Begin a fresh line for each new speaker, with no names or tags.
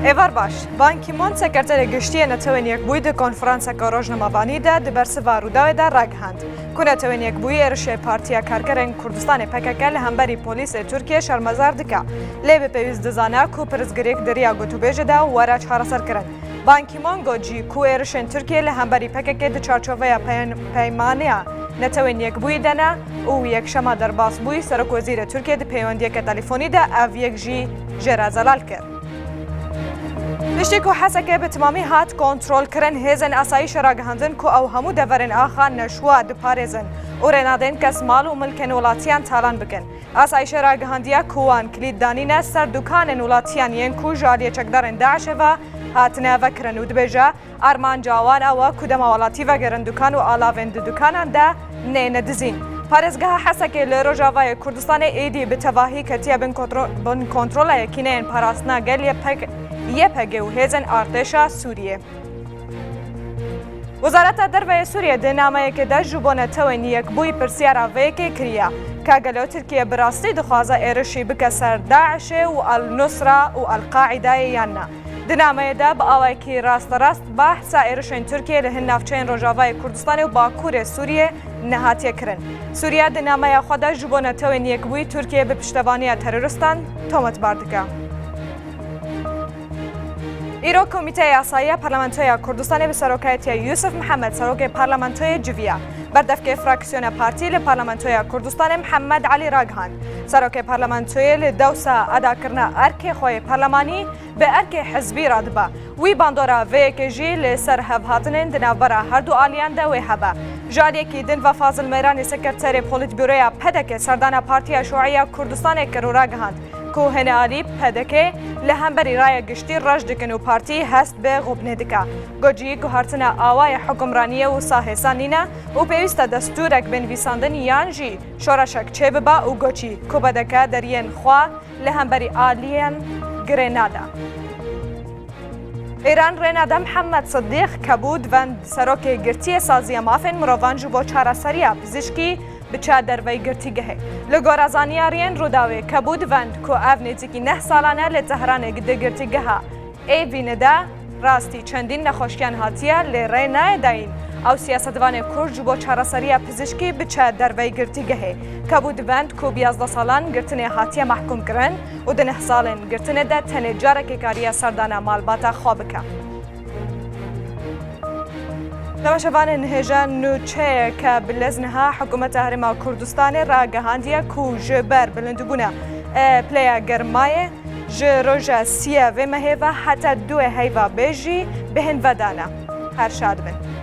ایوار باش بان کی مون سکرتر گشتی نتوین یک بوی د کنفرانس کاروجنماوانی ده د برسوا روداوی ده رگهند که نتوین یک بوی ارش پارتیا کارگران کردستان PKK لهمبری پلیس ترکیه شرمزار دکا لیب پیوز دزانه کو پرزگریک دریا گوتو بیجه ده وارا چهار سر کرن بان کی مون گوجی کو ارشن ترکیه لهمبری PKK د چارچوبه پیمانه نتوین یک بوی دنه او یک شما در باس بوی سرک وزیر ترکیه د پیوندی که تلفنی ده او یک جی جرازلال کرد. پشتی حسکه به تمامی هات کنترل کرن هزن اسایش را گهاندن که او همو دورن آخا نشوا دپارزن و رنادن کس مال و ملکن ولاتیان تالان بکن. اسایش را گهاندیا کوان کلید دانین سر دکان ولاتیان ین کو جالی چکدارن داعش و هاتنه وکرن و دبجا ارمان جوان او کدام ولاتی وگرن دکان و آلاوین دکانان ده نه ندزین. پارێزگەها حەسەکێ لە ڕۆژاوای کوردستانی ئیدی بتەواهی کەتیە بن کۆنترۆڵە یەکینەیەن پاراستنا گەل یەپەگێ و هێزن ئارتێشا سووریە. وەزارەتە دەربەیە سووریە دەرنامەیەکێدا ji بۆ نەتەوەین یەکبووی پرسیارا vêyekê kiriye ka gelo Tirkiye bi rastî dixwaze êrişî bike ser Daişê û Al-Nusra û Al-Qaîdayê yan ne. Di nameyê de bi awayekî rasterast behsa êrişên Tirkiye li hin navçeyên Rojavayê Kurdistanê û Bakurê Sûriyê nehatiye kirin. Sûriya di nameya xwe de ji bo netewên yekbûyî Tirkiye bi piştevaniya teröristan tometbar dike. îro Komîteya Yasayiya Parlamentoya Kurdistanê bi serokeyetiya Yusuf Mihemed serokê Parlamentoyê civiye. Berdevkê fraksiyona partî li Parlamentoya Kurdistanê Mihemed Elî ragihand. Serokê Parlamentoyê li dewsa edakirina erkê xwe parlemanî bi erkê hizbî radibe. Wî bandora vêyekê jî li ser hevhatinên di navbera her du aliyan de wê hebe. Ji aliyekî din ve Fazil Meyranî sekreterê Polîtbûroya PDK serdana Partiya Şuîya Kurdistanê kir û ragihand. Ku hene alî PDK li hemberî raya giştî rej dikin û partî hest bi xwebnê dike. Gocî guhartina awaya hukmraniyê û sahêsan nîne û pêwîst e destûrek binivîsandin yan jî şoreşek çê bibe û goçî ku PDK deriyên xwe li hemberî aliyan girê nade. Îran rêneda Mihemed Sidîq kebû divend serokê girtiyê saziya mafên mirovan ji bo çareseriya pizîşkî bi ça derveyê girtîgehê. Li gora zanyariyên Rûdawê kebû divend ku ev nêzîkî 9 salan e li Tehranê di girtîgeha Êvînê de rastî çendîn nexweşiyan hatiye lê rê naye dayîn. Ew siyasetvanê Kurd ji bo çareseriya pizîşkî bi ça derveyê girtîgehê kebû divend ku 11 salan girtinê hatiye mehkûm kirin û di 9 salên girtinê de tenê carekê kariye serdana malbata xwe bike. Navaşevanên hêja nûçeyeke bi lezniha hikûmeta Herêma Kurdistanê ragihandiye ku ji ber bilindbûna plêya germayê ji roja sîya vê mehê ve heta duê heyva bê jî bi hin vedane. Her şad bin.